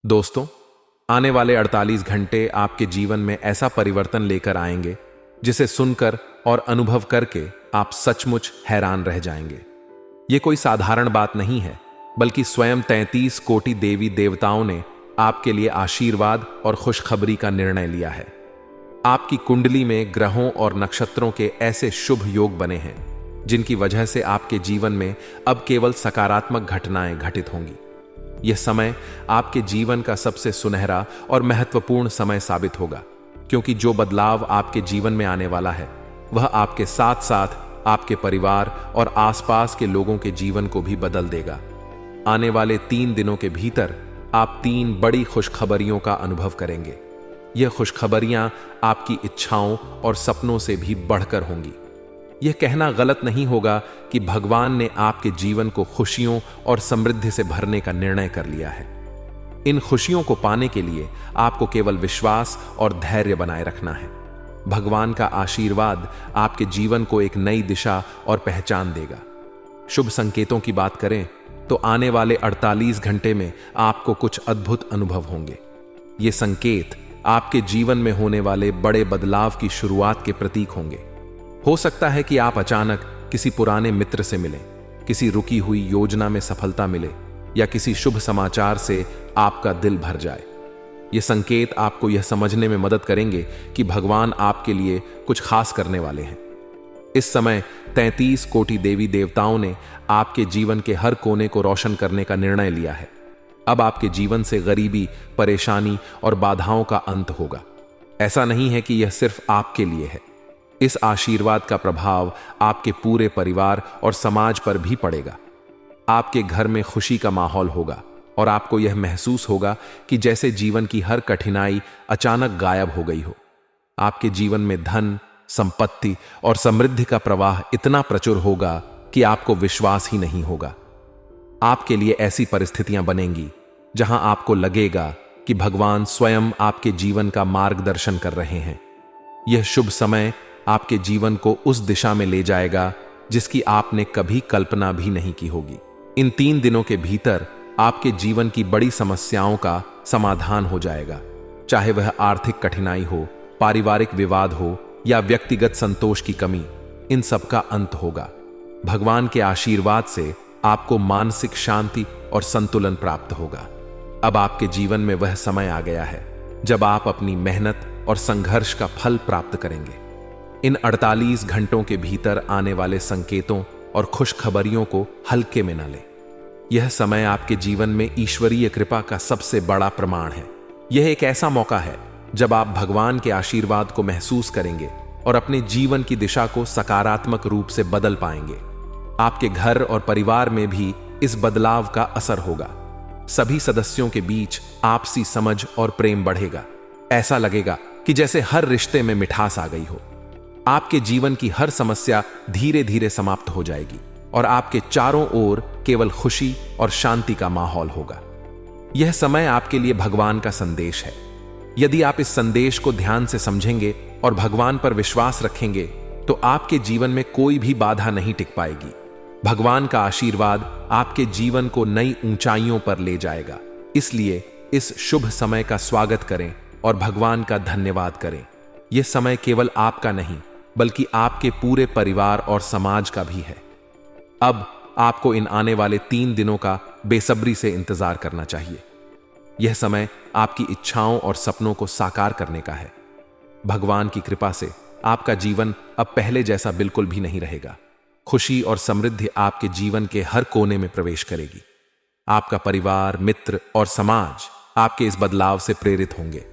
दोस्तों, आने वाले 48 घंटे आपके जीवन में ऐसा परिवर्तन लेकर आएंगे जिसे सुनकर और अनुभव करके आप सचमुच हैरान रह जाएंगे। ये कोई साधारण बात नहीं है, बल्कि स्वयं 33 कोटि देवी देवताओं ने आपके लिए आशीर्वाद और खुशखबरी का निर्णय लिया है। आपकी कुंडली में ग्रहों और नक्षत्रों के ऐसे शुभ योग बने हैं जिनकी वजह से आपके जीवन में अब केवल सकारात्मक घटनाएं घटित होंगी। यह समय आपके जीवन का सबसे सुनहरा और महत्वपूर्ण समय साबित होगा, क्योंकि जो बदलाव आपके जीवन में आने वाला है वह आपके साथ साथ आपके परिवार और आसपास के लोगों के जीवन को भी बदल देगा। आने वाले 3 दिनों के भीतर आप 3 बड़ी खुशखबरियों का अनुभव करेंगे। यह खुशखबरियां आपकी इच्छाओं और सपनों से भी बढ़कर होंगी। यह कहना गलत नहीं होगा कि भगवान ने आपके जीवन को खुशियों और समृद्धि से भरने का निर्णय कर लिया है। इन खुशियों को पाने के लिए आपको केवल विश्वास और धैर्य बनाए रखना है। भगवान का आशीर्वाद आपके जीवन को एक नई दिशा और पहचान देगा। शुभ संकेतों की बात करें तो आने वाले 48 घंटे में आपको कुछ अद्भुत अनुभव होंगे। ये संकेत आपके जीवन में होने वाले बड़े बदलाव की शुरुआत के प्रतीक होंगे। हो सकता है कि आप अचानक किसी पुराने मित्र से मिलें, किसी रुकी हुई योजना में सफलता मिले या किसी शुभ समाचार से आपका दिल भर जाए। ये संकेत आपको यह समझने में मदद करेंगे कि भगवान आपके लिए कुछ खास करने वाले हैं। इस समय 33 कोटि देवी देवताओं ने आपके जीवन के हर कोने को रोशन करने का निर्णय लिया है। अब आपके जीवन से गरीबी, परेशानी और बाधाओं का अंत होगा। ऐसा नहीं है कि यह सिर्फ आपके लिए है। इस आशीर्वाद का प्रभाव आपके पूरे परिवार और समाज पर भी पड़ेगा। आपके घर में खुशी का माहौल होगा और आपको यह महसूस होगा कि जैसे जीवन की हर कठिनाई अचानक गायब हो गई हो। आपके जीवन में धन, संपत्ति और समृद्धि का प्रवाह इतना प्रचुर होगा कि आपको विश्वास ही नहीं होगा। आपके लिए ऐसी परिस्थितियां बनेंगी जहां आपको लगेगा कि भगवान स्वयं आपके जीवन का मार्गदर्शन कर रहे हैं। यह शुभ समय आपके जीवन को उस दिशा में ले जाएगा जिसकी आपने कभी कल्पना भी नहीं की होगी। इन 3 दिनों के भीतर आपके जीवन की बड़ी समस्याओं का समाधान हो जाएगा, चाहे वह आर्थिक कठिनाई हो, पारिवारिक विवाद हो या व्यक्तिगत संतोष की कमी। इन सब का अंत होगा। भगवान के आशीर्वाद से आपको मानसिक शांति और संतुलन प्राप्त होगा। अब आपके जीवन में वह समय आ गया है जब आप अपनी मेहनत और संघर्ष का फल प्राप्त करेंगे। इन 48 घंटों के भीतर आने वाले संकेतों और खुशखबरियों को हल्के में न लें। यह समय आपके जीवन में ईश्वरीय कृपा का सबसे बड़ा प्रमाण है। यह एक ऐसा मौका है जब आप भगवान के आशीर्वाद को महसूस करेंगे और अपने जीवन की दिशा को सकारात्मक रूप से बदल पाएंगे। आपके घर और परिवार में भी इस बदलाव का असर होगा। सभी सदस्यों के बीच आपसी समझ और प्रेम बढ़ेगा। ऐसा लगेगा कि जैसे हर रिश्ते में मिठास आ गई हो। आपके जीवन की हर समस्या धीरे धीरे समाप्त हो जाएगी और आपके चारों ओर केवल खुशी और शांति का माहौल होगा। यह समय आपके लिए भगवान का संदेश है। यदि आप इस संदेश को ध्यान से समझेंगे और भगवान पर विश्वास रखेंगे तो आपके जीवन में कोई भी बाधा नहीं टिक पाएगी। भगवान का आशीर्वाद आपके जीवन को नई ऊंचाइयों पर ले जाएगा। इसलिए इस शुभ समय का स्वागत करें और भगवान का धन्यवाद करें। यह समय केवल आपका नहीं, बल्कि आपके पूरे परिवार और समाज का भी है। अब आपको इन आने वाले 3 दिनों का बेसब्री से इंतजार करना चाहिए। यह समय आपकी इच्छाओं और सपनों को साकार करने का है। भगवान की कृपा से आपका जीवन अब पहले जैसा बिल्कुल भी नहीं रहेगा। खुशी और समृद्धि आपके जीवन के हर कोने में प्रवेश करेगी। आपका परिवार, मित्र और समाज आपके इस बदलाव से प्रेरित होंगे।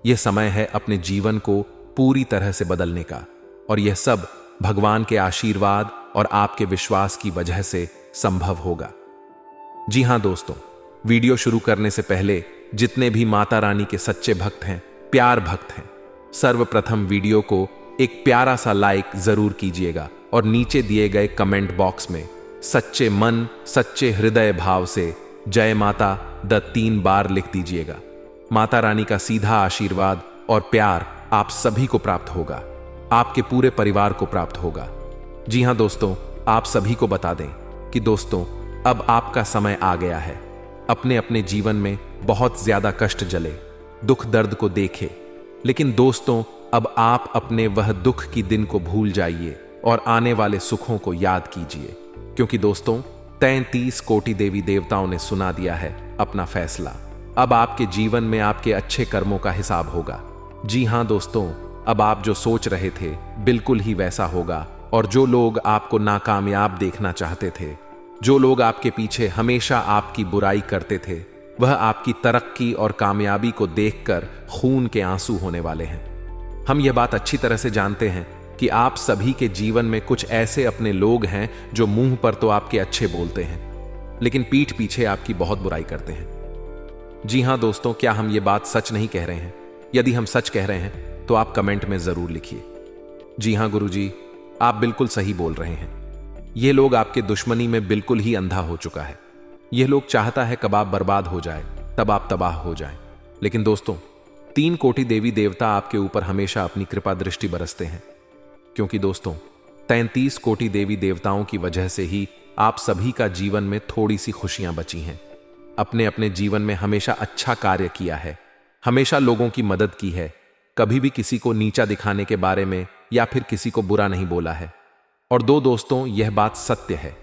यह समय है अपने जीवन को पूरी तरह से बदलने का, और यह सब भगवान के आशीर्वाद और आपके विश्वास की वजह से संभव होगा। जी हां दोस्तों, वीडियो शुरू करने से पहले जितने भी माता रानी के सच्चे भक्त हैं, प्यार भक्त हैं, सर्वप्रथम वीडियो को एक प्यारा सा लाइक जरूर कीजिएगा और नीचे दिए गए कमेंट बॉक्स में सच्चे मन, सच्चे हृदय भाव से जय माता द 3 बार लिख दीजिएगा। माता रानी का सीधा आशीर्वाद और प्यार आप सभी को प्राप्त होगा, आपके पूरे परिवार को प्राप्त होगा। जी हां दोस्तों, आप सभी को बता दें कि दोस्तों अब आपका समय आ गया है। अपने अपने जीवन में बहुत ज्यादा कष्ट जले, दुख दर्द को देखे। लेकिन दोस्तों, अब आप अपने वह दुख की दिन को भूल जाइए और आने वाले सुखों को याद कीजिए, क्योंकि दोस्तों 33 कोटि देवी देवताओं ने सुना दिया है अपना फैसला। अब आपके जीवन में आपके अच्छे कर्मों का हिसाब होगा। जी हां दोस्तों, अब आप जो सोच रहे थे बिल्कुल ही वैसा होगा, और जो लोग आपको नाकामयाब देखना चाहते थे, जो लोग आपके पीछे हमेशा आपकी बुराई करते थे, वह आपकी तरक्की और कामयाबी को देखकर खून के आंसू होने वाले हैं। हम यह बात अच्छी तरह से जानते हैं कि आप सभी के जीवन में कुछ ऐसे अपने लोग हैं जो मुंह पर तो आपके अच्छे बोलते हैं, लेकिन पीठ पीछे आपकी बहुत बुराई करते हैं। जी हां दोस्तों, क्या हम ये बात सच नहीं कह रहे हैं? यदि हम सच कह रहे हैं तो आप कमेंट में जरूर लिखिए। जी हां गुरुजी, आप बिल्कुल सही बोल रहे हैं। ये लोग आपके दुश्मनी में बिल्कुल ही अंधा हो चुका है। यह लोग चाहता है कब आप बर्बाद हो जाए तब आप तबाह हो जाएं। लेकिन दोस्तों, 3 कोटि देवी देवता आपके ऊपर हमेशा अपनी कृपा दृष्टि बरसते हैं, क्योंकि दोस्तों 33 कोटि देवी देवताओं की वजह से ही आप सभी का जीवन में थोड़ी सी खुशियां बची हैं। अपने अपने जीवन में हमेशा अच्छा कार्य किया है, हमेशा लोगों की मदद की है, कभी भी किसी को नीचा दिखाने के बारे में या फिर किसी को बुरा नहीं बोला है। और दोस्तों, यह बात सत्य है।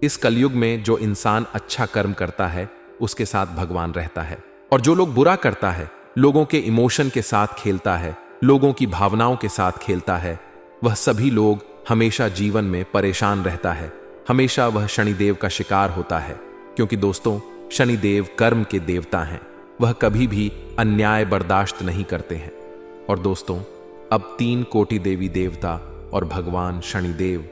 इस कलयुग में जो इंसान अच्छा कर्म करता है उसके साथ भगवान रहता है, और जो लोग बुरा करता है, लोगों के इमोशन के साथ खेलता है, लोगों की भावनाओं के साथ खेलता है, वह सभी लोग हमेशा जीवन में परेशान रहता है। हमेशा वह शनिदेव का शिकार होता है, क्योंकि दोस्तों शनिदेव कर्म के देवता हैं। वह कभी भी अन्याय बर्दाश्त नहीं करते हैं। और दोस्तों, अब 3 कोटि देवी देवता और भगवान शनिदेव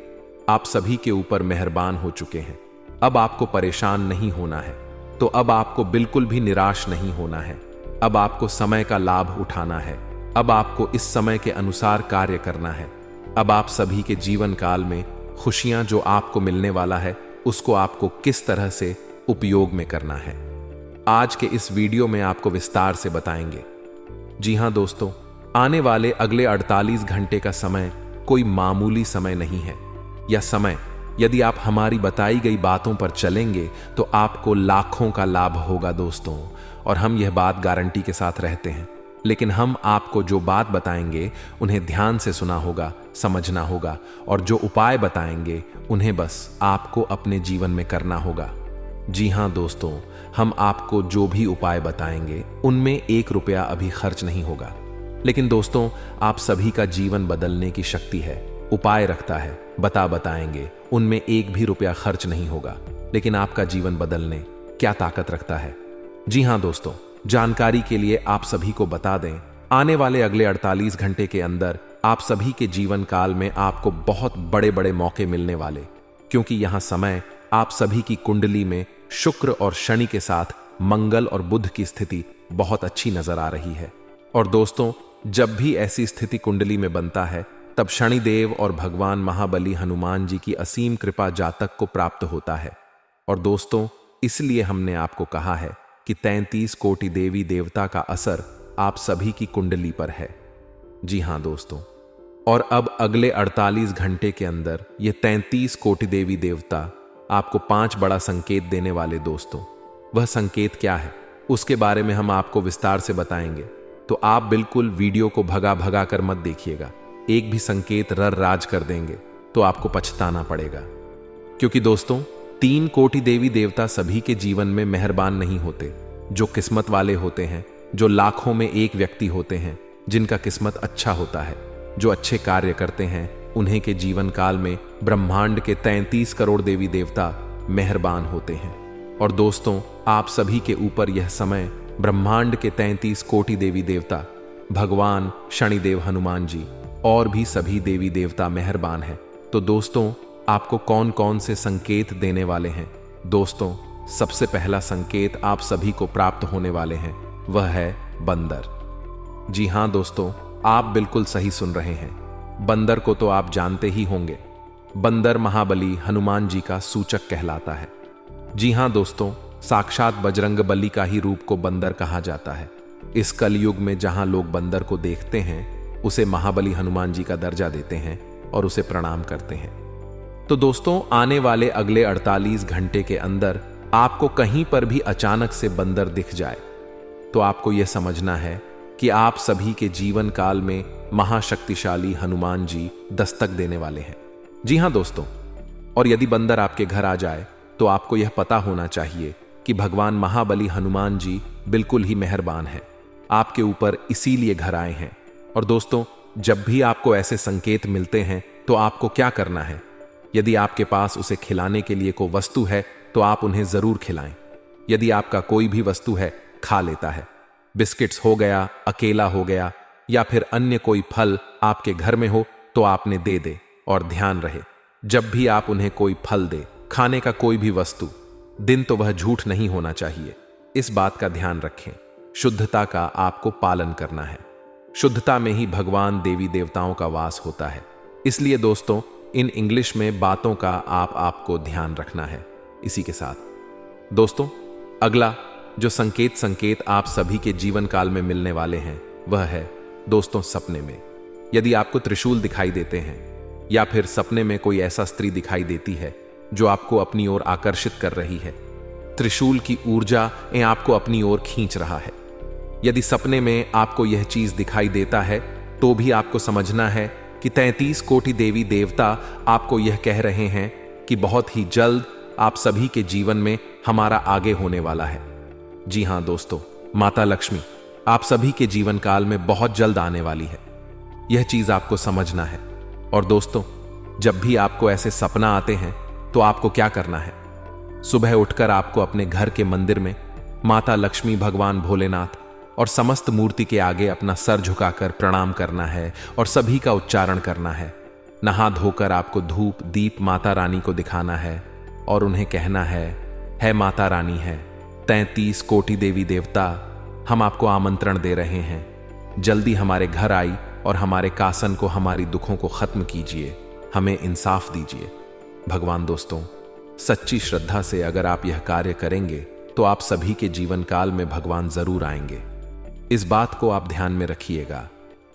आप सभी के ऊपर मेहरबान हो चुके हैं। अब आपको परेशान नहीं होना है, तो अब आपको बिल्कुल भी निराश नहीं होना है। अब आपको समय का लाभ उठाना है। अब आपको इस समय के अनुसार कार्य करना है। अब आप सभी के जीवन काल में खुशियां जो आपको मिलने वाला है, उसको आपको किस तरह से उपयोग में करना है, आज के इस वीडियो में आपको विस्तार से बताएंगे। जी हां दोस्तों, आने वाले अगले 48 घंटे का समय कोई मामूली समय नहीं है। यह समय यदि आप हमारी बताई गई बातों पर चलेंगे तो आपको लाखों का लाभ होगा दोस्तों, और हम यह बात गारंटी के साथ रहते हैं। लेकिन हम आपको जो बात बताएंगे उन्हें ध्यान से सुना होगा, समझना होगा, और जो उपाय बताएंगे उन्हें बस आपको अपने जीवन में करना होगा। जी हां दोस्तों, हम आपको जो भी उपाय बताएंगे उनमें 1 रुपया अभी खर्च नहीं होगा। लेकिन दोस्तों, आप सभी का जीवन बदलने की शक्ति है, उपाय रखता है, बताएंगे, उनमें 1 भी रुपया खर्च नहीं होगा। लेकिन आपका जीवन बदलने क्या ताकत रखता है? जी हां दोस्तों, जानकारी के लिए आप सभी को बता दें, आने वाले अगले 48 घंटे के अंदर आप सभी के जीवन काल में आपको बहुत बड़े बड़े मौके मिलने वाले, क्योंकि यहां समय आप सभी की कुंडली में शुक्र और शनि के साथ मंगल और बुध की स्थिति बहुत अच्छी नजर आ रही है। और दोस्तों, जब भी ऐसी स्थिति कुंडली में बनता है, तब शनिदेव और भगवान महाबली हनुमान जी की असीम कृपा जातक को प्राप्त होता है। और दोस्तों, इसलिए हमने आपको कहा है कि 33 कोटि देवी देवता का असर आप सभी की कुंडली पर है। जी हां दोस्तों, और अब अगले 48 घंटे के अंदर ये 33 कोटि देवी देवता आपको 5 बड़ा संकेत देने वाले दोस्तों। वह संकेत क्या है उसके बारे में हम आपको विस्तार से बताएंगे, तो आप बिल्कुल वीडियो को भगा कर मत देखिएगा। एक भी संकेत राज कर देंगे तो आपको पछताना पड़ेगा, क्योंकि दोस्तों 3 कोटि देवी देवता सभी के जीवन में मेहरबान नहीं होते। जो किस्मत वाले होते हैं, जो लाखों में एक व्यक्ति होते हैं जिनका किस्मत अच्छा होता है, जो अच्छे कार्य करते हैं, उन्हें के जीवन काल में ब्रह्मांड के 33 करोड़ देवी देवता मेहरबान होते हैं। और दोस्तों, आप सभी के ऊपर यह समय ब्रह्मांड के 33 कोटि देवी देवता, भगवान शनिदेव हनुमान जी और भी सभी देवी देवता मेहरबान हैं। तो दोस्तों, आपको कौन कौन से संकेत देने वाले हैं? दोस्तों, सबसे पहला संकेत आप सभी को प्राप्त होने वाले हैं, वह है बंदर। जी हां दोस्तों, आप बिल्कुल सही सुन रहे हैं। बंदर को तो आप जानते ही होंगे। बंदर महाबली हनुमान जी का सूचक कहलाता है। जी हां दोस्तों, साक्षात बजरंगबली का ही रूप को बंदर कहा जाता है। इस कलयुग में जहां लोग बंदर को देखते हैं, उसे महाबली हनुमान जी का दर्जा देते हैं और उसे प्रणाम करते हैं। तो दोस्तों, आने वाले अगले 48 घंटे के अंदर आपको कहीं पर भी अचानक से बंदर दिख जाए तो आपको यह समझना है कि आप सभी के जीवन काल में महाशक्तिशाली हनुमान जी दस्तक देने वाले हैं। जी हां दोस्तों, और यदि बंदर आपके घर आ जाए तो आपको यह पता होना चाहिए कि भगवान महाबली हनुमान जी बिल्कुल ही मेहरबान हैं, आपके ऊपर इसीलिए घर आए हैं। और दोस्तों, जब भी आपको ऐसे संकेत मिलते हैं तो आपको क्या करना है? यदि आपके पास उसे खिलाने के लिए कोई वस्तु है तो आप उन्हें जरूर खिलाएं। यदि आपका कोई भी वस्तु है खा लेता है, बिस्किट्स हो गया, अकेला हो गया, या फिर अन्य कोई फल आपके घर में हो तो आपने दे दे। और ध्यान रहे, जब भी आप उन्हें कोई फल दे, खाने का कोई भी वस्तु, दिन तो वह झूठ नहीं होना चाहिए। इस बात का ध्यान रखें। शुद्धता का आपको पालन करना है। शुद्धता में ही भगवान देवी देवताओं का वास होता है। इसलिए दोस्तों, इन इंग्लिश में बातों का आपको ध्यान रखना है। इसी के साथ दोस्तों, अगला जो संकेत आप सभी के जीवन काल में मिलने वाले हैं वह है दोस्तों सपने में। यदि आपको त्रिशूल दिखाई देते हैं या फिर सपने में कोई ऐसा स्त्री दिखाई देती है जो आपको अपनी ओर आकर्षित कर रही है, त्रिशूल की ऊर्जा आपको अपनी ओर खींच रहा है। यदि सपने में आपको यह चीज दिखाई देता है तो भी आपको समझना है कि 33 कोटि देवी देवता आपको यह कह रहे हैं कि बहुत ही जल्द आप सभी के जीवन में हमारा आगे होने वाला है। जी हां दोस्तों, माता लक्ष्मी आप सभी के जीवन काल में बहुत जल्द आने वाली है। यह चीज आपको समझना है। और दोस्तों, जब भी आपको ऐसे सपना आते हैं तो आपको क्या करना है? सुबह उठकर आपको अपने घर के मंदिर में माता लक्ष्मी, भगवान भोलेनाथ और समस्त मूर्ति के आगे अपना सर झुकाकर प्रणाम करना है और सभी का उच्चारण करना है। नहा धोकर आपको धूप दीप माता रानी को दिखाना है और उन्हें कहना है माता रानी है, 33 कोटि देवी देवता हम आपको आमंत्रण दे रहे हैं, जल्दी हमारे घर आई और हमारे कासन को, हमारी दुखों को खत्म कीजिए, हमें इंसाफ दीजिए। भगवान दोस्तों, सच्ची श्रद्धा से अगर आप यह कार्य करेंगे तो आप सभी के जीवन काल में भगवान जरूर आएंगे। इस बात को आप ध्यान में रखिएगा।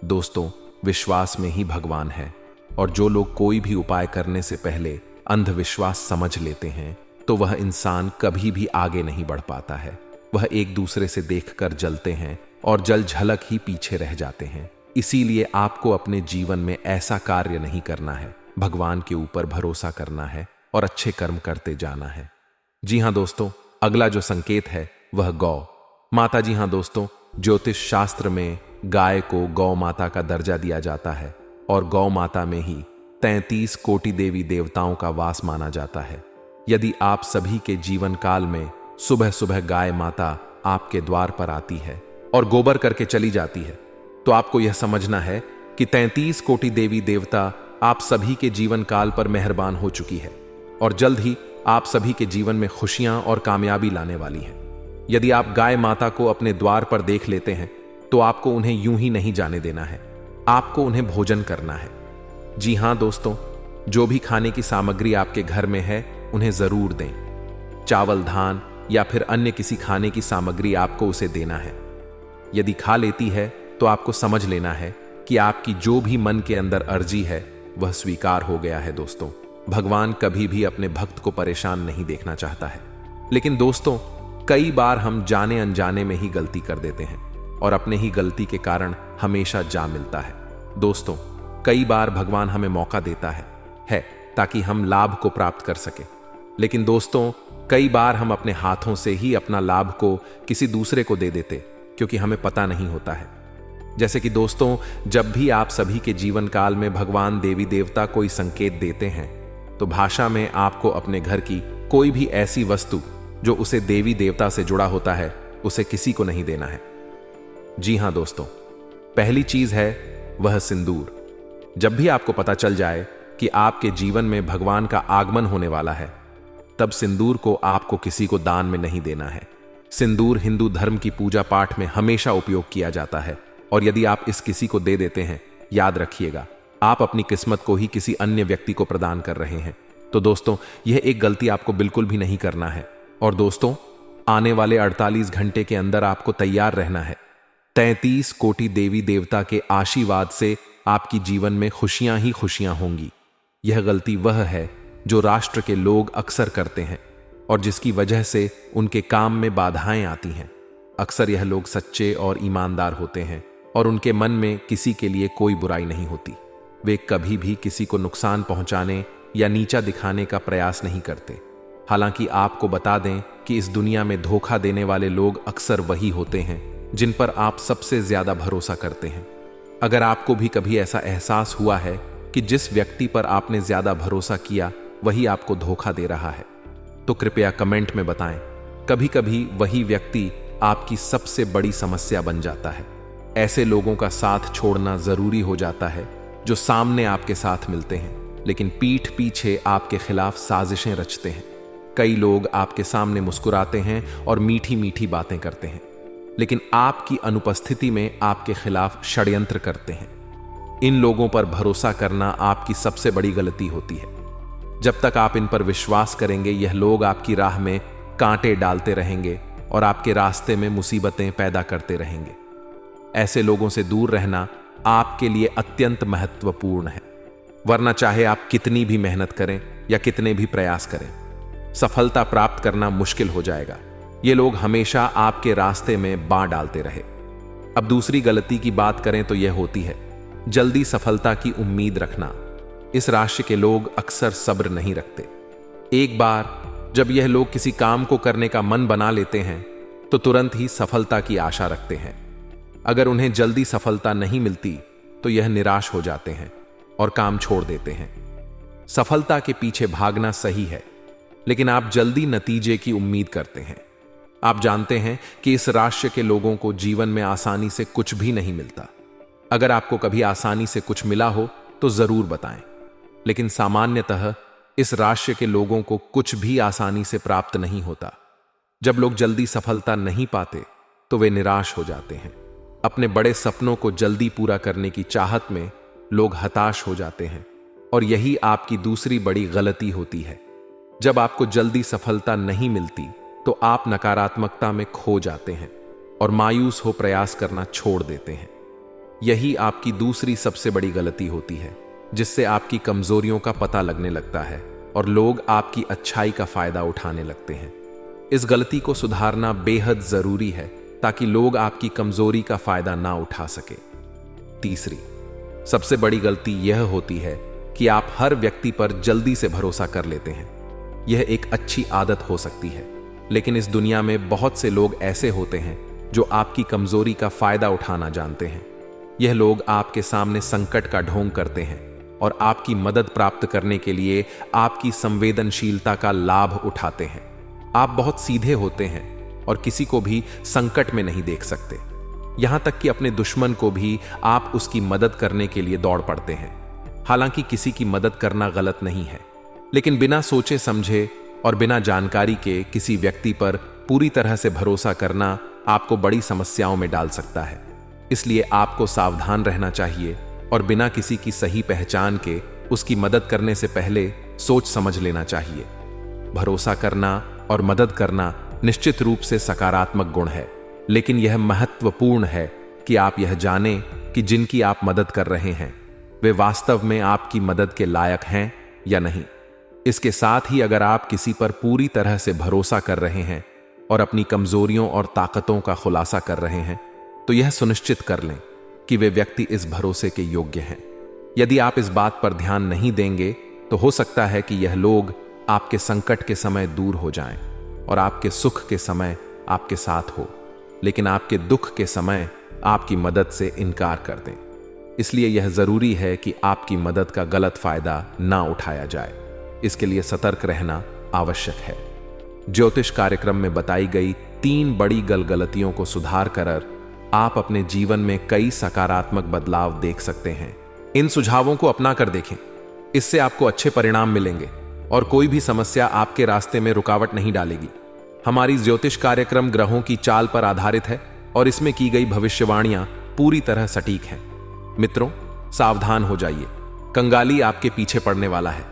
दोस्तों, विश्वास में ही भगवान है, और जो लोग कोई भी उपाय करने से पहले अंधविश्वास समझ लेते हैं तो वह इंसान कभी भी आगे नहीं बढ़ पाता है। वह एक दूसरे से देखकर जलते हैं और जल झलक ही पीछे रह जाते हैं। इसीलिए आपको अपने जीवन में ऐसा कार्य नहीं करना है। भगवान के ऊपर भरोसा करना है और अच्छे कर्म करते जाना है। जी हां दोस्तों, अगला जो संकेत है वह गौ माता। जी हां दोस्तों, ज्योतिष शास्त्र में गाय को गौ माता का दर्जा दिया जाता है और गौ माता में ही 33 कोटि देवी देवताओं का वास माना जाता है। यदि आप सभी के जीवन काल में सुबह सुबह गाय माता आपके द्वार पर आती है और गोबर करके चली जाती है तो आपको यह समझना है कि 33 कोटि देवी देवता आप सभी के जीवन काल पर मेहरबान हो चुकी है और जल्द ही आप सभी के जीवन में खुशियां और कामयाबी लाने वाली है। यदि आप गाय माता को अपने द्वार पर देख लेते हैं तो आपको उन्हें यूं ही नहीं जाने देना है, आपको उन्हें भोजन करना है। जी हां दोस्तों, जो भी खाने की सामग्री आपके घर में है उन्हें जरूर दें। चावल, धान या फिर अन्य किसी खाने की सामग्री आपको उसे देना है। यदि खा लेती है तो आपको समझ लेना है कि आपकी जो भी मन के अंदर अर्जी है वह स्वीकार हो गया है। दोस्तों, भगवान कभी भी अपने भक्त को परेशान नहीं देखना चाहता है। लेकिन दोस्तों, कई बार हम जाने अनजाने में ही गलती कर देते हैं और अपने ही गलती के कारण हमेशा जा मिलता है। दोस्तों, कई बार भगवान हमें मौका देता है ताकि हम लाभ को प्राप्त कर सके। लेकिन दोस्तों, कई बार हम अपने हाथों से ही अपना लाभ को किसी दूसरे को दे देते क्योंकि हमें पता नहीं होता है। जैसे कि दोस्तों, जब भी आप सभी के जीवन काल में भगवान देवी देवता कोई संकेत देते हैं तो भाषा में आपको अपने घर की कोई भी ऐसी वस्तु जो उसे देवी देवता से जुड़ा होता है उसे किसी को नहीं देना है। जी हां दोस्तों, पहली चीज है वह सिंदूर। जब भी आपको पता चल जाए कि आपके जीवन में भगवान का आगमन होने वाला है तब सिंदूर को आपको किसी को दान में नहीं देना है। सिंदूर हिंदू धर्म की पूजा पाठ में हमेशा उपयोग किया जाता है और यदि आप इस किसी को दे देते हैं, याद रखिएगा आप अपनी किस्मत को ही किसी अन्य व्यक्ति को प्रदान कर रहे हैं। तो दोस्तों, यह एक गलती आपको बिल्कुल भी नहीं करना है। और दोस्तों, आने वाले 48 घंटे के अंदर आपको तैयार रहना है। 33 कोटि देवी देवता के आशीर्वाद से आपकी जीवन में खुशियां ही खुशियां होंगी। यह गलती वह है जो राष्ट्र के लोग अक्सर करते हैं और जिसकी वजह से उनके काम में बाधाएं आती हैं। अक्सर यह लोग सच्चे और ईमानदार होते हैं और उनके मन में किसी के लिए कोई बुराई नहीं होती। वे कभी भी किसी को नुकसान पहुंचाने या नीचा दिखाने का प्रयास नहीं करते। हालांकि आपको बता दें कि इस दुनिया में धोखा देने वाले लोग अक्सर वही होते हैं जिन पर आप सबसे ज्यादा भरोसा करते हैं। अगर आपको भी कभी ऐसा एहसास हुआ है कि जिस व्यक्ति पर आपने ज्यादा भरोसा किया वही आपको धोखा दे रहा है, तो कृपया कमेंट में बताएं। कभी कभी वही व्यक्ति आपकी सबसे बड़ी समस्या बन जाता है। ऐसे लोगों का साथ छोड़ना जरूरी हो जाता है जो सामने आपके साथ मिलते हैं लेकिन पीठ पीछे आपके खिलाफ साजिशें रचते हैं। कई लोग आपके सामने मुस्कुराते हैं और मीठी मीठी बातें करते हैं, लेकिन आपकी अनुपस्थिति में आपके खिलाफ षड्यंत्र करते हैं। इन लोगों पर भरोसा करना आपकी सबसे बड़ी गलती होती है। जब तक आप इन पर विश्वास करेंगे, यह लोग आपकी राह में कांटे डालते रहेंगे और आपके रास्ते में मुसीबतें पैदा करते रहेंगे। ऐसे लोगों से दूर रहना आपके लिए अत्यंत महत्वपूर्ण है, वरना चाहे आप कितनी भी मेहनत करें या कितने भी प्रयास करें, सफलता प्राप्त करना मुश्किल हो जाएगा। ये लोग हमेशा आपके रास्ते में बाँ डालते रहे। अब दूसरी गलती की बात करें तो यह होती है जल्दी सफलता की उम्मीद रखना। इस राशि के लोग अक्सर सब्र नहीं रखते। एक बार जब यह लोग किसी काम को करने का मन बना लेते हैं तो तुरंत ही सफलता की आशा रखते हैं। अगर उन्हें जल्दी सफलता नहीं मिलती तो यह निराश हो जाते हैं और काम छोड़ देते हैं। सफलता के पीछे भागना सही है, लेकिन आप जल्दी नतीजे की उम्मीद करते हैं। आप जानते हैं कि इस राशि के लोगों को जीवन में आसानी से कुछ भी नहीं मिलता। अगर आपको कभी आसानी से कुछ मिला हो तो जरूर बताएं, लेकिन सामान्यतः इस राशि के लोगों को कुछ भी आसानी से प्राप्त नहीं होता। जब लोग जल्दी सफलता नहीं पाते तो वे निराश हो जाते हैं। अपने बड़े सपनों को जल्दी पूरा करने की चाहत में लोग हताश हो जाते हैं और यही आपकी दूसरी बड़ी गलती होती है। जब आपको जल्दी सफलता नहीं मिलती तो आप नकारात्मकता में खो जाते हैं और मायूस हो प्रयास करना छोड़ देते हैं। यही आपकी दूसरी सबसे बड़ी गलती होती है, जिससे आपकी कमजोरियों का पता लगने लगता है और लोग आपकी अच्छाई का फायदा उठाने लगते हैं। इस गलती को सुधारना बेहद जरूरी है ताकि लोग आपकी कमजोरी का फायदा ना उठा सके। तीसरी सबसे बड़ी गलती यह होती है कि आप हर व्यक्ति पर जल्दी से भरोसा कर लेते हैं। यह एक अच्छी आदत हो सकती है, लेकिन इस दुनिया में बहुत से लोग ऐसे होते हैं जो आपकी कमजोरी का फायदा उठाना जानते हैं। यह लोग आपके सामने संकट का ढोंग करते हैं और आपकी मदद प्राप्त करने के लिए आपकी संवेदनशीलता का लाभ उठाते हैं। आप बहुत सीधे होते हैं और किसी को भी संकट में नहीं देख सकते। यहां तक कि अपने दुश्मन को भी आप उसकी मदद करने के लिए दौड़ पड़ते हैं। हालांकि किसी की मदद करना गलत नहीं है, लेकिन बिना सोचे समझे और बिना जानकारी के किसी व्यक्ति पर पूरी तरह से भरोसा करना आपको बड़ी समस्याओं में डाल सकता है। इसलिए आपको सावधान रहना चाहिए और बिना किसी की सही पहचान के उसकी मदद करने से पहले सोच समझ लेना चाहिए। भरोसा करना और मदद करना निश्चित रूप से सकारात्मक गुण है, लेकिन यह महत्वपूर्ण है कि आप यह जानें कि जिनकी आप मदद कर रहे हैं वे वास्तव में आपकी मदद के लायक हैं या नहीं। इसके साथ ही अगर आप किसी पर पूरी तरह से भरोसा कर रहे हैं और अपनी कमजोरियों और ताकतों का खुलासा कर रहे हैं, तो यह सुनिश्चित कर लें कि वे व्यक्ति इस भरोसे के योग्य हैं। यदि आप इस बात पर ध्यान नहीं देंगे तो हो सकता है कि यह लोग आपके संकट के समय दूर हो जाएं और आपके सुख के समय आपके साथ हो, लेकिन आपके दुख के समय आपकी मदद से इनकार कर दें। इसलिए यह जरूरी है कि आपकी मदद का गलत फायदा ना उठाया जाए। इसके लिए सतर्क रहना आवश्यक है। ज्योतिष कार्यक्रम में बताई गई 3 बड़ी गलतियों को सुधार कर आप अपने जीवन में कई सकारात्मक बदलाव देख सकते हैं। इन सुझावों को अपना कर देखें, इससे आपको अच्छे परिणाम मिलेंगे और कोई भी समस्या आपके रास्ते में रुकावट नहीं डालेगी। हमारी ज्योतिष कार्यक्रम ग्रहों की चाल पर आधारित है और इसमें की गई भविष्यवाणियां पूरी तरह सटीक हैं। मित्रों, सावधान हो जाइए, कंगाली आपके पीछे पड़ने वाला है।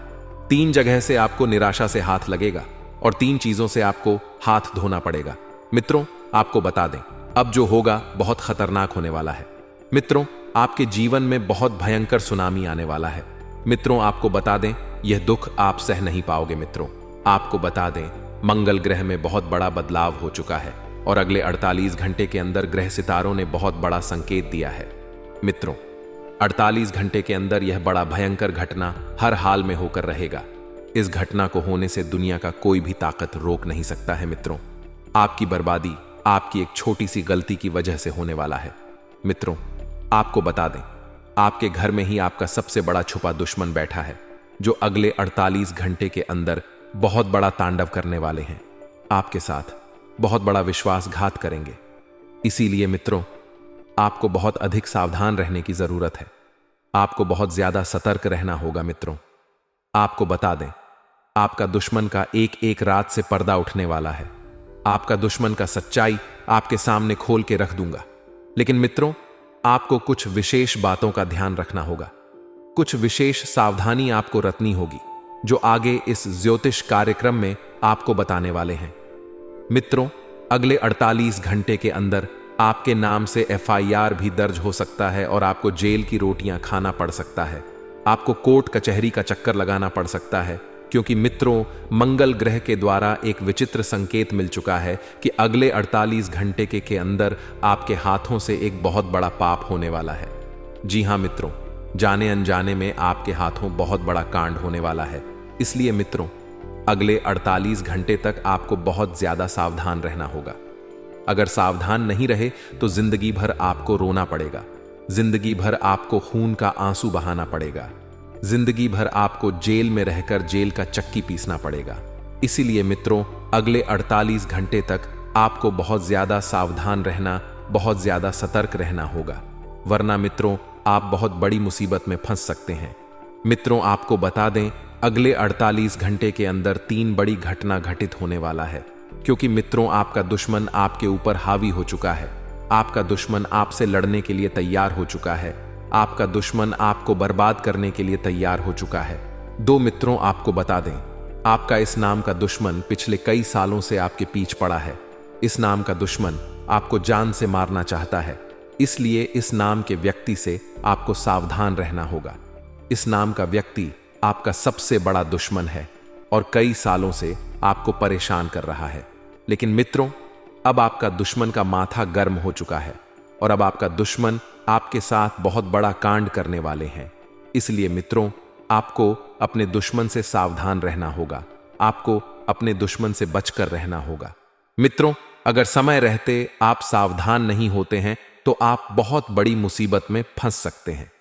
3 जगह से आपको निराशा से हाथ लगेगा और 3 चीजों से आपको हाथ धोना पड़ेगा। मित्रों, आपको बता दें, अब जो होगा बहुत खतरनाक होने वाला है। मित्रों, आपके जीवन में बहुत भयंकर सुनामी आने वाला है। मित्रों, आपको बता दें, यह दुख आप सह नहीं पाओगे। मित्रों, आपको बता दें, मंगल ग्रह में बहुत बड़ा बदलाव हो चुका है और अगले 48 घंटे के अंदर ग्रह सितारों ने बहुत बड़ा संकेत दिया है। मित्रों, 48 घंटे के अंदर यह बड़ा भयंकर घटना हर हाल में होकर रहेगा। इस घटना को होने से दुनिया का कोई भी ताकत रोक नहीं सकता है। मित्रों, आपकी बर्बादी आपकी एक छोटी सी गलती की वजह से होने वाला है। मित्रों, आपको बता दें, आपके घर में ही आपका सबसे बड़ा छुपा दुश्मन बैठा है, जो अगले 48 घंटे के अंदर बहुत बड़ा तांडव करने वाले हैं। आपके साथ बहुत बड़ा विश्वासघात करेंगे। इसीलिए मित्रों, आपको बहुत अधिक सावधान रहने की जरूरत है। आपको बहुत ज्यादा सतर्क रहना होगा। मित्रों, आपको बता दें, आपका दुश्मन का एक एक रात से पर्दा उठने वाला है। आपका दुश्मन का सच्चाई आपके सामने खोल के रख दूंगा। लेकिन मित्रों, आपको कुछ विशेष बातों का ध्यान रखना होगा। कुछ विशेष सावधानी आपको रखनी होगी, जो आगे इस ज्योतिष कार्यक्रम में आपको बताने वाले हैं। मित्रों, अगले 48 घंटे के अंदर आपके नाम से FIR भी दर्ज हो सकता है और आपको जेल की रोटियां खाना पड़ सकता है। आपको कोर्ट कचहरी का चक्कर लगाना पड़ सकता है, क्योंकि मित्रों, मंगल ग्रह के द्वारा एक विचित्र संकेत मिल चुका है कि अगले 48 घंटे के अंदर आपके हाथों से एक बहुत बड़ा पाप होने वाला है। जी हां मित्रों, जाने अनजाने में आपके हाथों बहुत बड़ा कांड होने वाला है। इसलिए मित्रों, अगले 48 घंटे तक आपको बहुत ज्यादा सावधान रहना होगा। अगर सावधान नहीं रहे तो जिंदगी भर आपको रोना पड़ेगा। जिंदगी भर आपको खून का आंसू बहाना पड़ेगा। जिंदगी भर आपको जेल में रहकर जेल का चक्की पीसना पड़ेगा। इसीलिए मित्रों, अगले 48 घंटे तक आपको बहुत ज्यादा सावधान रहना, बहुत ज्यादा सतर्क रहना होगा, वरना मित्रों आप बहुत बड़ी मुसीबत में फंस सकते हैं। मित्रों, आपको बता दें, अगले 48 घंटे के अंदर 3 बड़ी घटना घटित होने वाला है, क्योंकि मित्रों आपका दुश्मन आपके ऊपर हावी हो चुका है। आपका दुश्मन आपसे लड़ने के लिए तैयार हो चुका है। आपका दुश्मन आपको बर्बाद करने के लिए तैयार हो चुका है। मित्रों, आपको बता दें, आपका इस नाम का दुश्मन पिछले कई सालों से आपके पीछे पड़ा है। इस नाम का दुश्मन आपको जान से मारना चाहता है। इसलिए इस नाम के व्यक्ति से आपको सावधान रहना होगा। इस नाम का व्यक्ति आपका सबसे बड़ा दुश्मन है और कई सालों से आपको परेशान कर रहा है। लेकिन मित्रों, अब आपका दुश्मन का माथा गर्म हो चुका है और अब आपका दुश्मन आपके साथ बहुत बड़ा कांड करने वाले हैं। इसलिए मित्रों, आपको अपने दुश्मन से सावधान रहना होगा। आपको अपने दुश्मन से बचकर रहना होगा। मित्रों, अगर समय रहते आप सावधान नहीं होते हैं तो आप बहुत बड़ी मुसीबत में फंस सकते हैं।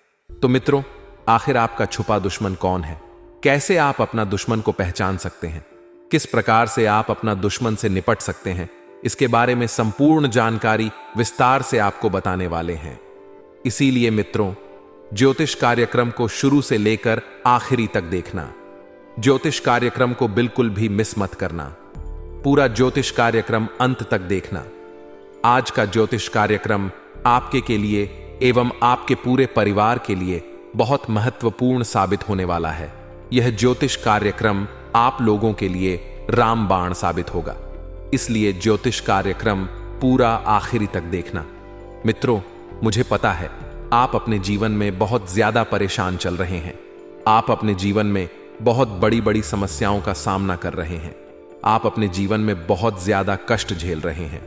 तो मित्रों, आखिर आपका छुपा दुश्मन कौन है? कैसे आप अपना दुश्मन को पहचान सकते हैं? किस प्रकार से आप अपना दुश्मन से निपट सकते हैं? इसके बारे में संपूर्ण जानकारी विस्तार से आपको बताने वाले हैं। इसीलिए मित्रों, ज्योतिष कार्यक्रम को शुरू से लेकर आखिरी तक देखना। ज्योतिष कार्यक्रम को बिल्कुल भी मिस मत करना। पूरा ज्योतिष कार्यक्रम अंत तक देखना। आज का ज्योतिष कार्यक्रम आपके के लिए एवं आपके पूरे परिवार के लिए बहुत महत्वपूर्ण साबित होने वाला है। यह ज्योतिष कार्यक्रम आप लोगों के लिए रामबाण साबित होगा। इसलिए ज्योतिष कार्यक्रम पूरा आखिरी तक देखना। मित्रों, मुझे पता है आप अपने जीवन में बहुत ज्यादा परेशान चल रहे हैं। आप अपने जीवन में बहुत बड़ी बड़ी समस्याओं का सामना कर रहे हैं। आप अपने जीवन में बहुत ज्यादा कष्ट झेल रहे हैं।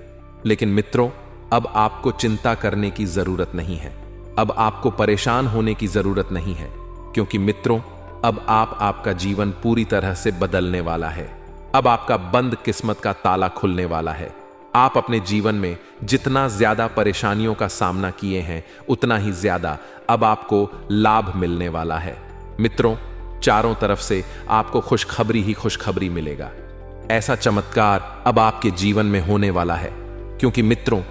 लेकिन मित्रों, अब आपको चिंता करने की जरूरत नहीं है। अब आपको परेशान होने की जरूरत नहीं है, क्योंकि मित्रों, अब आपका जीवन पूरी तरह से बदलने वाला है। अब आपका बंद किस्मत का ताला खुलने वाला है। आप अपने जीवन में जितना ज्यादा परेशानियों का सामना किए हैं, उतना ही ज्यादा अब आपको लाभ मिलने वाला है। मित्रों, चारों तरफ से आपको खुशखबरी ही खुशखबरी मिलेगा। ऐसा चमत्कार अब आपके जीवन में होने वाला है, क्योंकि मित्रों,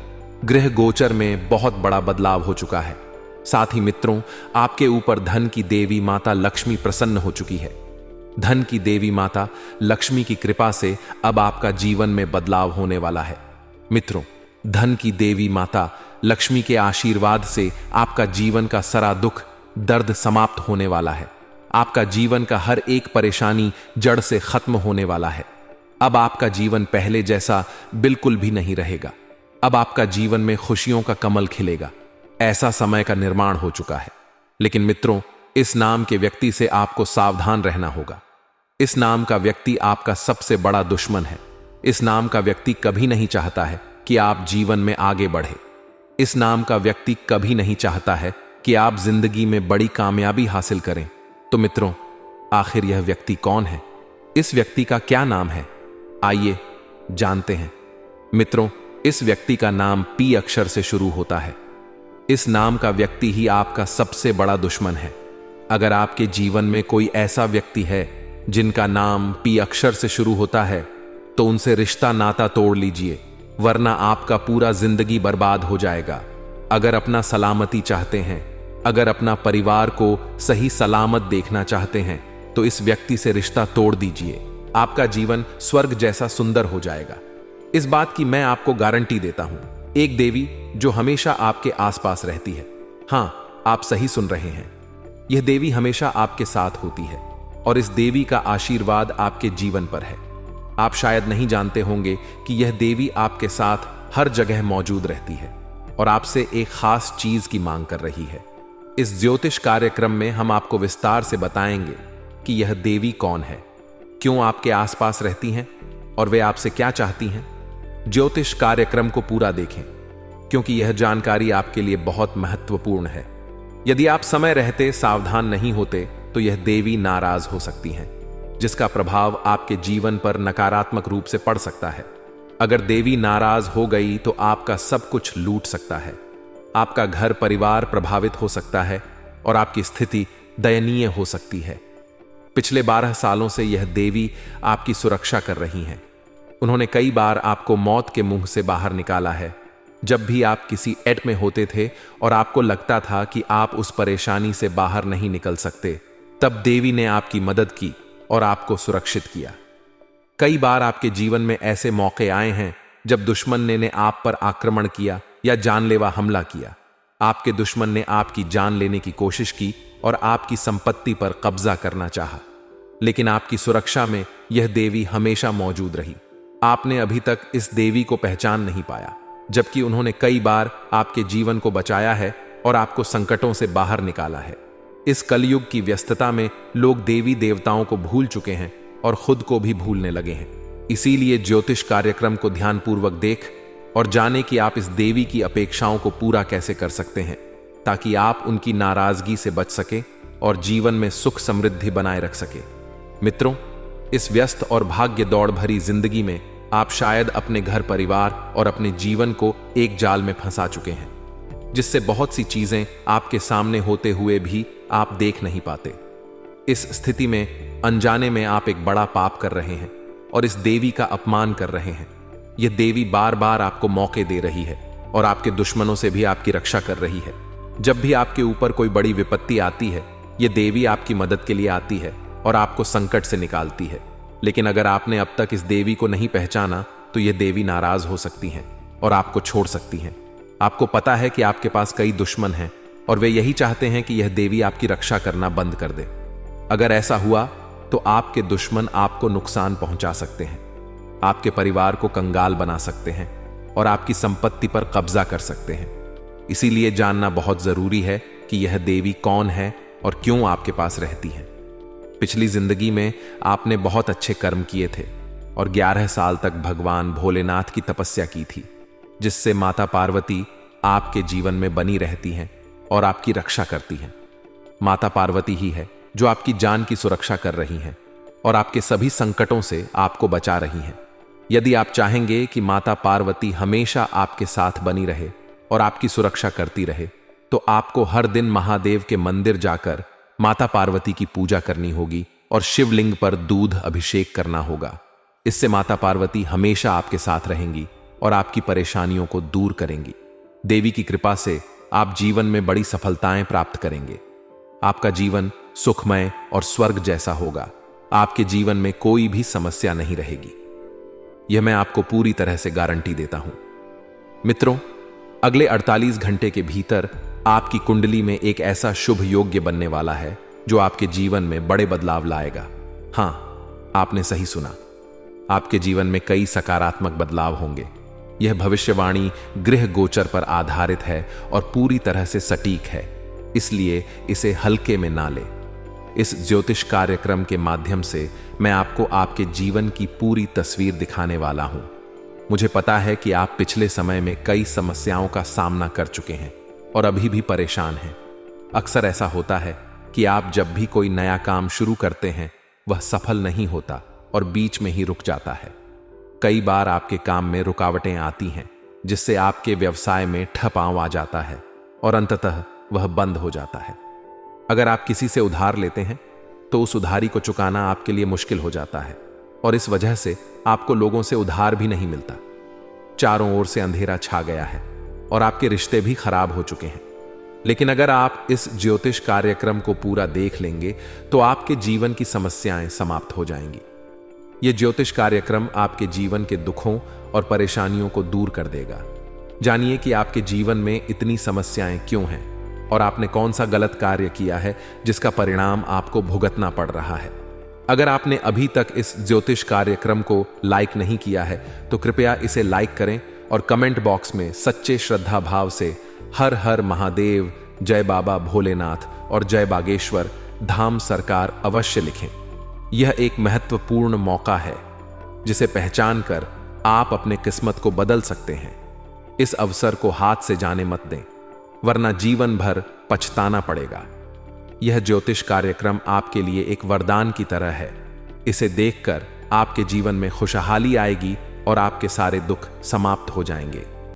ग्रह गोचर में बहुत बड़ा बदलाव हो चुका है। साथ ही मित्रों, आपके ऊपर धन की देवी माता लक्ष्मी प्रसन्न हो चुकी है। धन की देवी माता लक्ष्मी की कृपा से अब आपका जीवन में बदलाव होने वाला है। मित्रों, धन की देवी माता लक्ष्मी के आशीर्वाद से आपका जीवन का सारा दुख दर्द समाप्त होने वाला है। आपका जीवन का हर एक परेशानी जड़ से खत्म होने वाला है। अब आपका जीवन पहले जैसा बिल्कुल भी नहीं रहेगा। अब आपका जीवन में खुशियों का कमल खिलेगा। ऐसा समय का निर्माण हो चुका है। लेकिन मित्रों, इस नाम के व्यक्ति से आपको सावधान रहना होगा। इस नाम का व्यक्ति आपका सबसे बड़ा दुश्मन है। इस नाम का व्यक्ति कभी नहीं चाहता है कि आप जीवन में आगे बढ़े। इस नाम का व्यक्ति कभी नहीं चाहता है कि आप जिंदगी में बड़ी कामयाबी हासिल करें। तो मित्रों, आखिर यह व्यक्ति कौन है? इस व्यक्ति का क्या नाम है? आइए जानते हैं। मित्रों, इस व्यक्ति का नाम पी अक्षर से शुरू होता है। इस नाम का व्यक्ति ही आपका सबसे बड़ा दुश्मन है। अगर आपके जीवन में कोई ऐसा व्यक्ति है जिनका नाम पी अक्षर से शुरू होता है, तो उनसे रिश्ता नाता तोड़ लीजिए, वरना आपका पूरा जिंदगी बर्बाद हो जाएगा। अगर अपना सलामती चाहते हैं, अगर अपना परिवार को सही सलामत देखना चाहते हैं, तो इस व्यक्ति से रिश्ता तोड़ दीजिए। आपका जीवन स्वर्ग जैसा सुंदर हो जाएगा। इस बात की मैं आपको गारंटी देता हूं। एक देवी जो हमेशा आपके आसपास रहती है। हां, आप सही सुन रहे हैं। यह देवी हमेशा आपके साथ होती है और इस देवी का आशीर्वाद आपके जीवन पर है। आप शायद नहीं जानते होंगे कि यह देवी आपके साथ हर जगह मौजूद रहती है और आपसे एक खास चीज की मांग कर रही है। इस ज्योतिष कार्यक्रम में हम आपको विस्तार से बताएंगे कि यह देवी कौन है, क्यों आपके आसपास रहती हैं और वे आपसे क्या चाहती हैं। ज्योतिष कार्यक्रम को पूरा देखें, क्योंकि यह जानकारी आपके लिए बहुत महत्वपूर्ण है। यदि आप समय रहते सावधान नहीं होते तो यह देवी नाराज हो सकती हैं, जिसका प्रभाव आपके जीवन पर नकारात्मक रूप से पड़ सकता है। अगर देवी नाराज हो गई तो आपका सब कुछ लूट सकता है। आपका घर परिवार प्रभावित हो सकता है और आपकी स्थिति दयनीय हो सकती है। पिछले 12 सालों से यह देवी आपकी सुरक्षा कर रही हैं। उन्होंने कई बार आपको मौत के मुंह से बाहर निकाला है। जब भी आप किसी एट में होते थे और आपको लगता था कि आप उस परेशानी से बाहर नहीं निकल सकते, तब देवी ने आपकी मदद की और आपको सुरक्षित किया। कई बार आपके जीवन में ऐसे मौके आए हैं जब दुश्मन ने आप पर आक्रमण किया या जानलेवा हमला किया। आपके दुश्मन ने आपकी जान लेने की कोशिश की और आपकी संपत्ति पर कब्जा करना चाहा, लेकिन आपकी सुरक्षा में यह देवी हमेशा मौजूद रही। आपने अभी तक इस देवी को पहचान नहीं पाया, जबकि उन्होंने कई बार आपके जीवन को बचाया है और आपको संकटों से बाहर निकाला है। इस कलयुग की व्यस्तता में लोग देवी देवताओं को भूल चुके हैं और खुद को भी भूलने लगे हैं। इसीलिए ज्योतिष कार्यक्रम को ध्यानपूर्वक देख और जाने कि आप इस देवी की अपेक्षाओं को पूरा कैसे कर सकते हैं, ताकि आप उनकी नाराजगी से बच सके और जीवन में सुख समृद्धि बनाए रख सके। मित्रों, इस व्यस्त और भाग्य दौड़ भरी जिंदगी में आप शायद अपने घर परिवार और अपने जीवन को एक जाल में फंसा चुके हैं, जिससे बहुत सी चीजें आपके सामने होते हुए भी आप देख नहीं पाते। इस स्थिति में अनजाने में आप एक बड़ा पाप कर रहे हैं और इस देवी का अपमान कर रहे हैं। यह देवी बार बार आपको मौके दे रही है और आपके दुश्मनों से भी आपकी रक्षा कर रही है। जब भी आपके ऊपर कोई बड़ी विपत्ति आती है, यह देवी आपकी मदद के लिए आती है और आपको संकट से निकालती है। लेकिन अगर आपने अब तक इस देवी को नहीं पहचाना, तो यह देवी नाराज हो सकती हैं और आपको छोड़ सकती हैं। आपको पता है कि आपके पास कई दुश्मन हैं और वे यही चाहते हैं कि यह देवी आपकी रक्षा करना बंद कर दे। अगर ऐसा हुआ तो आपके दुश्मन आपको नुकसान पहुंचा सकते हैं, आपके परिवार को कंगाल बना सकते हैं और आपकी संपत्ति पर कब्जा कर सकते हैं। इसीलिए जानना बहुत जरूरी है कि यह देवी कौन है और क्यों आपके पास रहती है। पिछली जिंदगी में आपने बहुत अच्छे कर्म किए थे और 11 साल तक भगवान भोलेनाथ की तपस्या की थी, जिससे माता पार्वती आपके जीवन में बनी रहती हैं और आपकी रक्षा करती हैं। माता पार्वती ही है जो आपकी जान की सुरक्षा कर रही हैं और आपके सभी संकटों से आपको बचा रही हैं। यदि आप चाहेंगे कि माता पार्वती हमेशा आपके साथ बनी रहे और आपकी सुरक्षा करती रहे, तो आपको हर दिन महादेव के मंदिर जाकर माता पार्वती की पूजा करनी होगी और शिवलिंग पर दूध अभिषेक करना होगा। इससे माता पार्वती हमेशा आपके साथ रहेंगी और आपकी परेशानियों को दूर करेंगी। देवी की कृपा से आप जीवन में बड़ी सफलताएं प्राप्त करेंगे। आपका जीवन सुखमय और स्वर्ग जैसा होगा। आपके जीवन में कोई भी समस्या नहीं रहेगी। यह मैं आपको पूरी तरह से गारंटी देता हूं। मित्रों, अगले 48 घंटे के भीतर आपकी कुंडली में एक ऐसा शुभ योग्य बनने वाला है जो आपके जीवन में बड़े बदलाव लाएगा। हां, आपने सही सुना। आपके जीवन में कई सकारात्मक बदलाव होंगे। यह भविष्यवाणी गृह गोचर पर आधारित है और पूरी तरह से सटीक है, इसलिए इसे हल्के में ना ले। इस ज्योतिष कार्यक्रम के माध्यम से मैं आपको आपके जीवन की पूरी तस्वीर दिखाने वाला हूं। मुझे पता है कि आप पिछले समय में कई समस्याओं का सामना कर चुके हैं और अभी भी परेशान हैं। अक्सर ऐसा होता है कि आप जब भी कोई नया काम शुरू करते हैं वह सफल नहीं होता और बीच में ही रुक जाता है। कई बार आपके काम में रुकावटें आती हैं, जिससे आपके व्यवसाय में ठपांव आ जाता है और अंततः वह बंद हो जाता है। अगर आप किसी से उधार लेते हैं तो उस उधारी को चुकाना आपके लिए मुश्किल हो जाता है और इस वजह से आपको लोगों से उधार भी नहीं मिलता। चारों ओर से अंधेरा छा गया है और आपके रिश्ते भी खराब हो चुके हैं। लेकिन अगर आप इस ज्योतिष कार्यक्रम को पूरा देख लेंगे तो आपके जीवन की समस्याएं समाप्त हो जाएंगी। यह ज्योतिष कार्यक्रम आपके जीवन के दुखों और परेशानियों को दूर कर देगा। जानिए कि आपके जीवन में इतनी समस्याएं क्यों हैं और आपने कौन सा गलत कार्य किया है जिसका परिणाम आपको भुगतना पड़ रहा है। अगर आपने अभी तक इस ज्योतिष कार्यक्रम को लाइक नहीं किया है तो कृपया इसे लाइक करें और कमेंट बॉक्स में सच्चे श्रद्धा भाव से हर हर महादेव, जय बाबा भोलेनाथ और जय बागेश्वर धाम सरकार अवश्य लिखें। यह एक महत्वपूर्ण मौका है जिसे पहचान कर आप अपने किस्मत को बदल सकते हैं। इस अवसर को हाथ से जाने मत दें, वरना जीवन भर पछताना पड़ेगा। यह ज्योतिष कार्यक्रम आपके लिए एक वरदान की तरह है। इसे देखकर आपके जीवन में खुशहाली आएगी और आपके सारे दुख समाप्त हो जाएंगे।